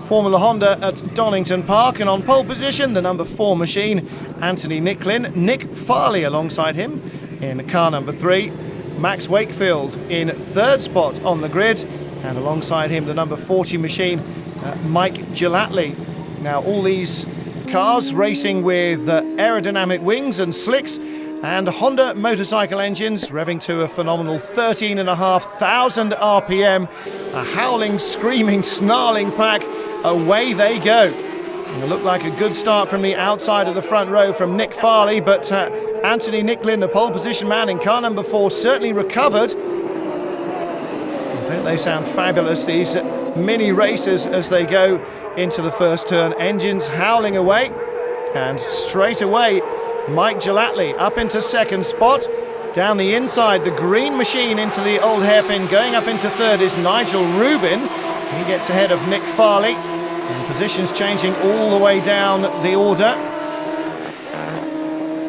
Formula Honda at Donington Park, and on pole position the number 4 machine, Anthony Nicklin. Nick Farley alongside him in car number 3. Max Wakefield in 3rd spot on the grid, and alongside him the number 40 machine, Mike Gilatli. Now all these cars racing with aerodynamic wings and slicks and Honda motorcycle engines, revving to a phenomenal 13,500 RPM. A howling, screaming, snarling pack. Away they go. And it looked like a good start from the outside of the front row from Nick Farley, but Anthony Nicklin, the pole position man in car number 4, certainly recovered. Don't they sound fabulous, these mini racers, as they go into the first turn. Engines howling away, and straight away Mike Gilatli up into 2nd spot. Down the inside, the green machine into the old hairpin. Going up into 3rd is Nigel Rubin. He gets ahead of Nick Farley, and positions changing all the way down the order.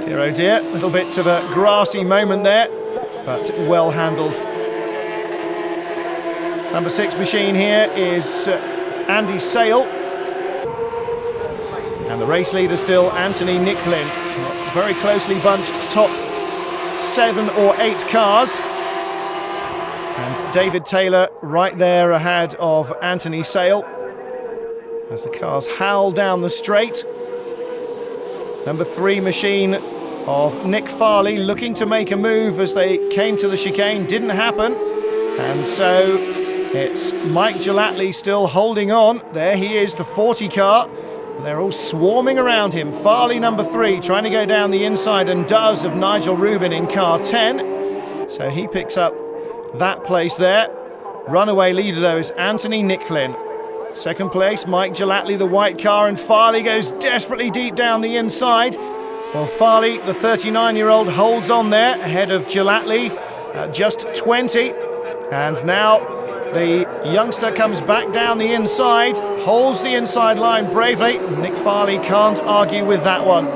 Dear oh dear, a little bit of a grassy moment there, but well handled. Number 6 machine here is Andy Sale, and the race leader still Anthony Nicklin. Very closely bunched top 7 or 8 cars, and David Taylor right there ahead of Anthony Sale as the cars howl down the straight. Number 3 machine of Nick Farley looking to make a move as they came to the chicane. Didn't happen, and so it's Mike Gilatli still holding on. There he is, the 40 car. They're all swarming around him. Farley, number 3, trying to go down the inside, and does, of Nigel Rubin in car 10. So he picks up that place there. Runaway leader, though, is Anthony Nicklin. 2nd place, Mike Gilatli, the white car, and Farley goes desperately deep down the inside. Well, Farley, the 39-year-old, holds on there, ahead of Gilatli, just 20. And now the youngster comes back down the inside, holds the inside line bravely. Nick Farley can't argue with that one.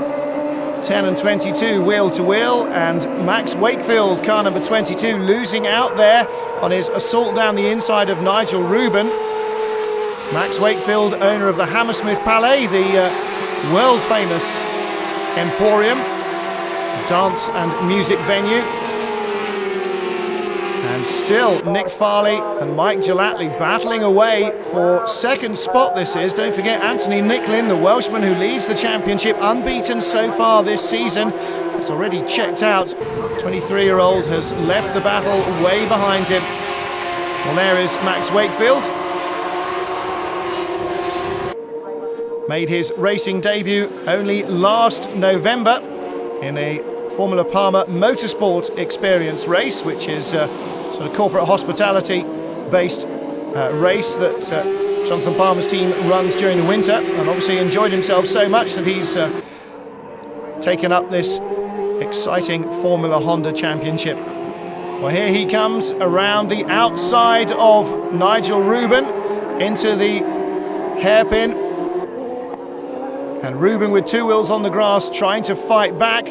10 and 22 wheel to wheel, and Max Wakefield, car number 22, losing out there on his assault down the inside of Nigel Rubin. Max Wakefield, owner of the Hammersmith Palais, the world famous emporium, dance and music venue. And still Nick Farley and Mike Gilatli battling away for 2nd spot. This is, don't forget, Anthony Nicklin, the Welshman who leads the championship, unbeaten so far this season. It's already checked out. 23-year-old has left the battle way behind him. Well, there is Max Wakefield. Made his racing debut only last November in a Formula Parma Motorsport Experience race, which is sort of corporate hospitality based race that Jonathan Palmer's team runs during the winter, and obviously enjoyed himself so much that he's taken up this exciting Formula Honda Championship. Well, here he comes around the outside of Nigel Rubin into the hairpin, and Rubin with 2 wheels on the grass trying to fight back.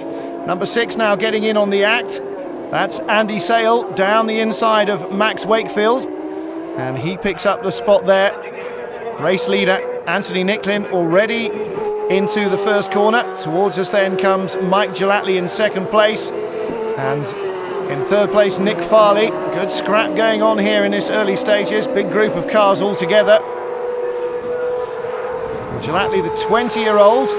Number 6 now getting in on the act. That's Andy Sale down the inside of Max Wakefield, and he picks up the spot there. Race leader Anthony Nicklin already into the first corner. Towards us then comes Mike Gilatli in 2nd place, and in 3rd place Nick Farley. Good scrap going on here in this early stages. Big group of cars all together. Gilatli, the 20-year-old,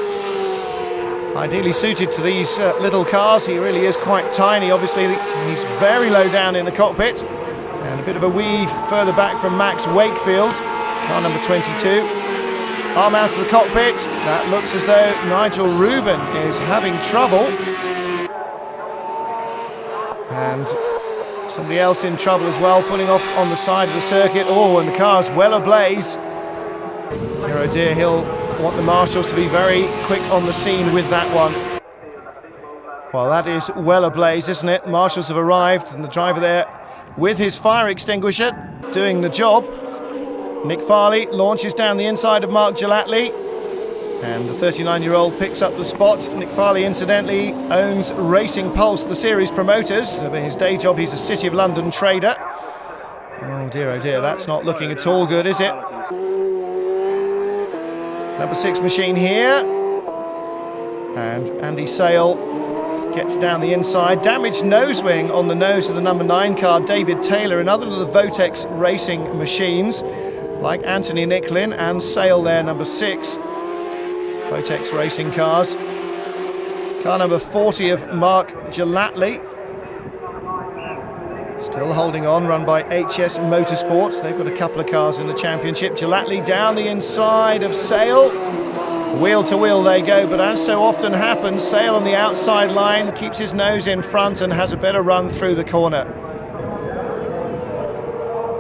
ideally suited to these little cars. He really is quite tiny. Obviously he's very low down in the cockpit, and a bit of a weave further back from Max Wakefield, car number 22. Arm out of the cockpit. That looks as though Nigel Rubin is having trouble, and somebody else in trouble as well, pulling off on the side of the circuit. Oh, and the car's well ablaze. Dear oh dear, he'll want the marshals to be very quick on the scene with that one. Well, that is well ablaze, isn't it? Marshals have arrived, and the driver there with his fire extinguisher doing the job. Nick Farley launches down the inside of Mark Gilatli, and the 39-year-old picks up the spot. Nick Farley, incidentally, owns Racing Pulse, the series promoters. In his day job, he's a City of London trader. Oh dear, that's not looking at all good, is it? Number 6 machine here. And Andy Sale gets down the inside. Damaged nose wing on the nose of the number 9 car, David Taylor, another of the Votex racing machines, like Anthony Nicklin and Sale there, number 6. Votex racing cars. Car number 40 of Mark Gellatley. Still holding on, run by HS Motorsports. They've got a couple of cars in the championship. Gellatley down the inside of Sale. Wheel to wheel they go, but as so often happens, Sale on the outside line keeps his nose in front and has a better run through the corner.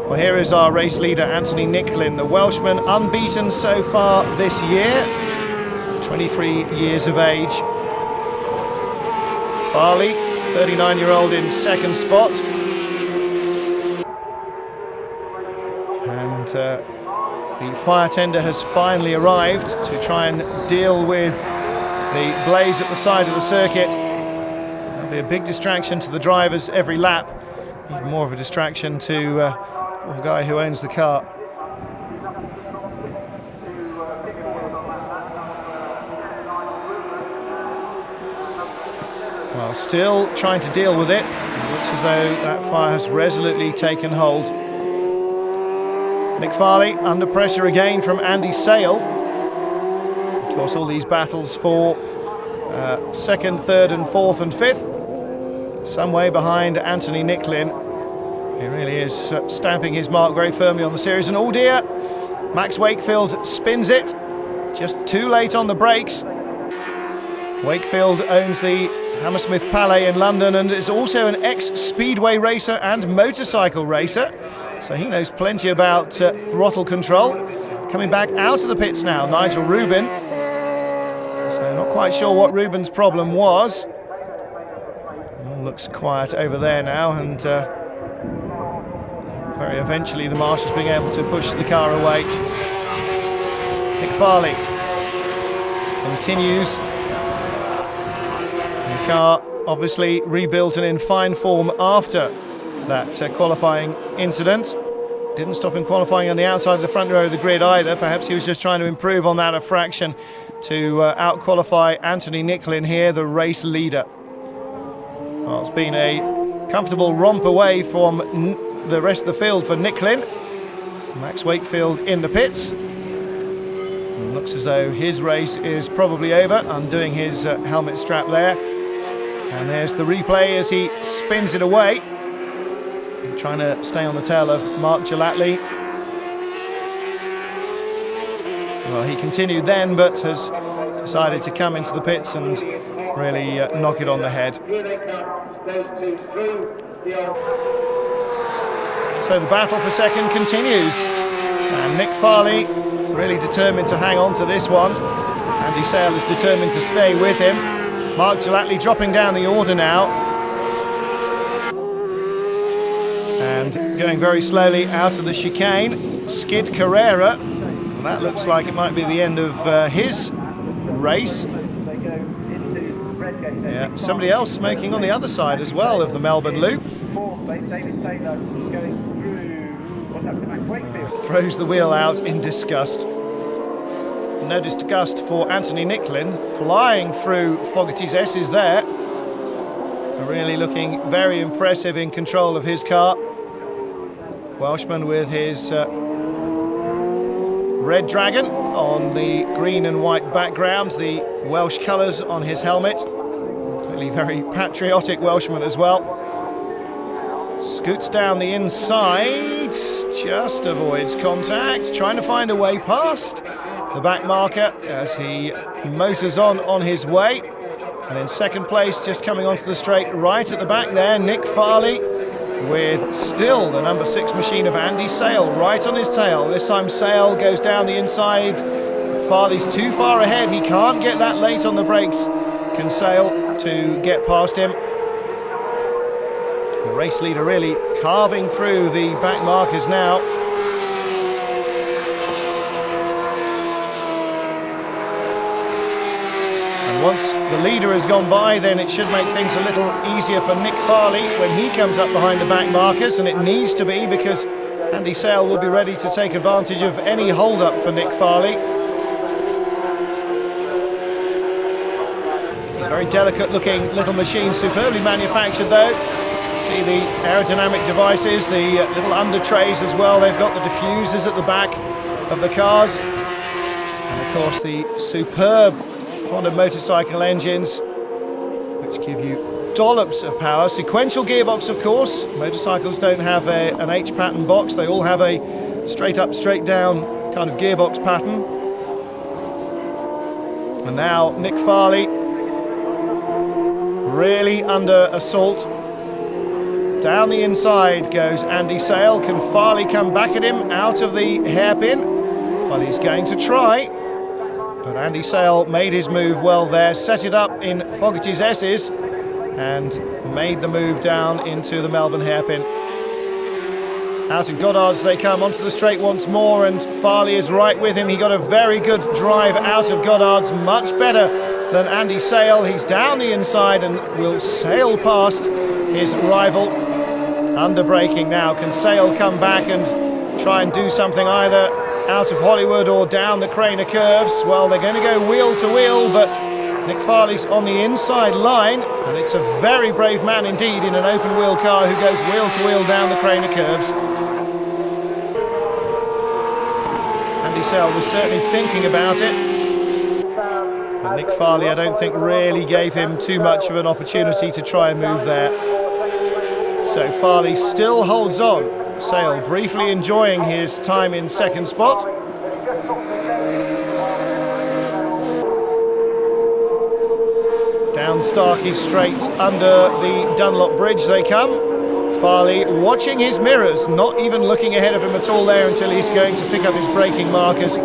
Well, here is our race leader, Anthony Nicklin, the Welshman, unbeaten so far this year, 23 years of age. Farley, 39-year-old in second spot. And the fire tender has finally arrived to try and deal with the blaze at the side of the circuit. That'll be a big distraction to the drivers every lap, even more of a distraction to the guy who owns the car. Well, still trying to deal with it. It looks as though that fire has resolutely taken hold. Nick Farley under pressure again from Andy Sale. Of course, all these battles for second, third and fourth and fifth. Some way behind Anthony Nicklin. He really is stamping his mark very firmly on the series. And oh dear, Max Wakefield spins it. Just too late on the brakes. Wakefield owns the Hammersmith Palais in London and is also an ex-speedway racer and motorcycle racer. So he knows plenty about throttle control. Coming back out of the pits now, Nigel Rubin. So not quite sure what Rubin's problem was. All looks quiet over there now, and very eventually the marshals being able to push the car away. Nick Farley continues. And the car obviously rebuilt and in fine form after that qualifying incident. Didn't stop him qualifying on the outside of the front row of the grid either. Perhaps he was just trying to improve on that a fraction to out-qualify Anthony Nicklin here, the race leader. Well, it's been a comfortable romp away from the rest of the field for Nicklin. Max Wakefield in the pits. And looks as though his race is probably over, undoing his helmet strap there. And there's the replay as he spins it away. Trying to stay on the tail of Mark Gellatley. Well, he continued then, but has decided to come into the pits and really knock it on the head. So the battle for second continues. And Nick Farley really determined to hang on to this one. Andy Sale is determined to stay with him. Mark Gellatley dropping down the order now. And going very slowly out of the chicane. Skid Carrera. Well, that looks like it might be the end of his race. Yeah, somebody else smoking on the other side as well of the Melbourne Loop. Throws the wheel out in disgust. No disgust for Anthony Nicklin, flying through Fogarty's S's there. Really looking very impressive in control of his car. Welshman with his red dragon on the green and white background, the Welsh colours on his helmet. Clearly very patriotic Welshman as well. Scoots down the inside, just avoids contact, trying to find a way past the back marker as he motors on his way. And in second place, just coming onto the straight right at the back there, Nick Farley, with still the number 6 machine of Andy Sale right on his tail. This time Sale goes down the inside. Farley's too far ahead. He can't get that late on the brakes. Can Sale to get past him. The race leader really carving through the back markers now. And once the leader has gone by, then it should make things a little easier for Nick Farley when he comes up behind the back markers, and it needs to be, because Andy Sale will be ready to take advantage of any hold-up for Nick Farley. These very delicate looking little machines, superbly manufactured though. See the aerodynamic devices, the little under trays as well. They've got the diffusers at the back of the cars. And of course the superb Honda motorcycle engines, which give you dollops of power. Sequential gearbox, of course. Motorcycles don't have an H pattern box. They all have a straight up, straight down kind of gearbox pattern. And now Nick Farley really under assault. Down the inside goes Andy Sale. Can Farley come back at him out of the hairpin? Well, he's going to try. But Andy Sale made his move well there, set it up in Fogarty's S's and made the move down into the Melbourne hairpin. Out of Goddard's they come onto the straight once more, and Farley is right with him. He got a very good drive out of Goddard's, much better than Andy Sale. He's down the inside and will sail past his rival. Under braking now. Can Sale come back and try and do something either out of Hollywood or down the Craner curves? Well, they're going to go wheel to wheel, but Nick Farley's on the inside line, and it's a very brave man indeed in an open wheel car who goes wheel to wheel down the Craner curves. Andy Sale was certainly thinking about it, but Nick Farley I don't think really gave him too much of an opportunity to try and move there. So Farley still holds on. Sale briefly enjoying his time in second spot. Down Starkey Straight under the Dunlop Bridge they come. Farley watching his mirrors, not even looking ahead of him at all there until he's going to pick up his braking markers,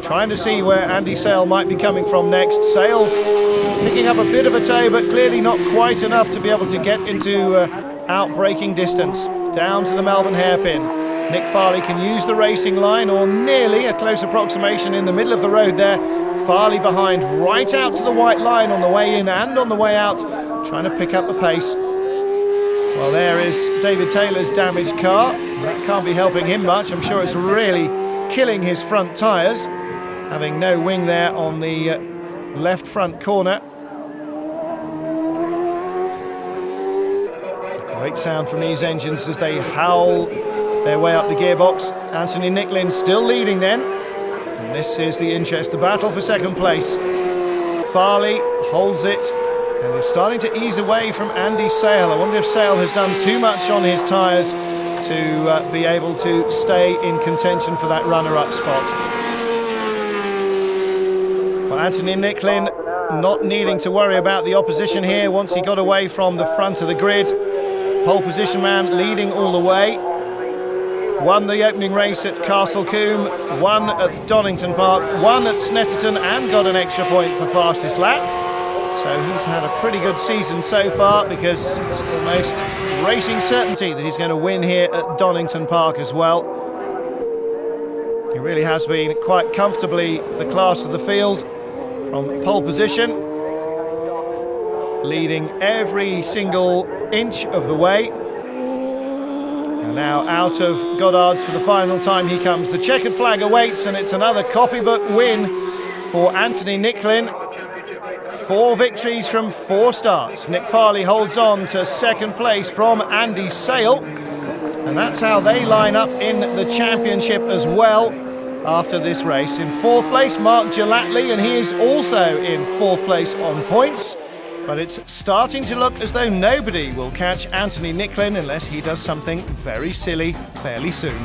trying to see where Andy Sale might be coming from next. Sale picking up a bit of a toe, but clearly not quite enough to be able to get into out-braking distance. Down to the Melbourne hairpin. Nick Farley can use the racing line, or nearly a close approximation in the middle of the road there. Farley behind, right out to the white line on the way in and on the way out, trying to pick up the pace. Well, there is David Taylor's damaged car. That can't be helping him much. I'm sure it's really killing his front tyres, having no wing there on the left front corner. Great sound from these engines as they howl their way up the gearbox. Anthony Nicklin still leading then. And this is the interest, the battle for second place. Farley holds it and is starting to ease away from Andy Sale. I wonder if Sale has done too much on his tyres to be able to stay in contention for that runner-up spot. Well, Anthony Nicklin not needing to worry about the opposition here once he got away from the front of the grid. Pole position man leading all the way. Won the opening race at Castle Combe, won at Donington Park, won at Snetterton, and got an extra point for fastest lap. So he's had a pretty good season so far, because it's almost racing certainty that he's going to win here at Donington Park as well. He really has been quite comfortably the class of the field from pole position, leading every single inch of the way. And now out of Goddard's for the final time he comes. The checkered flag awaits, and it's another copybook win for Anthony Nicklin. 4 victories from 4 starts. Nick Farley holds on to second place from Andy Sale, and that's how they line up in the championship as well after this race. In 4th place, Mark Gelatley, and he is also in 4th place on points. But it's starting to look as though nobody will catch Anthony Nicklin unless he does something very silly fairly soon.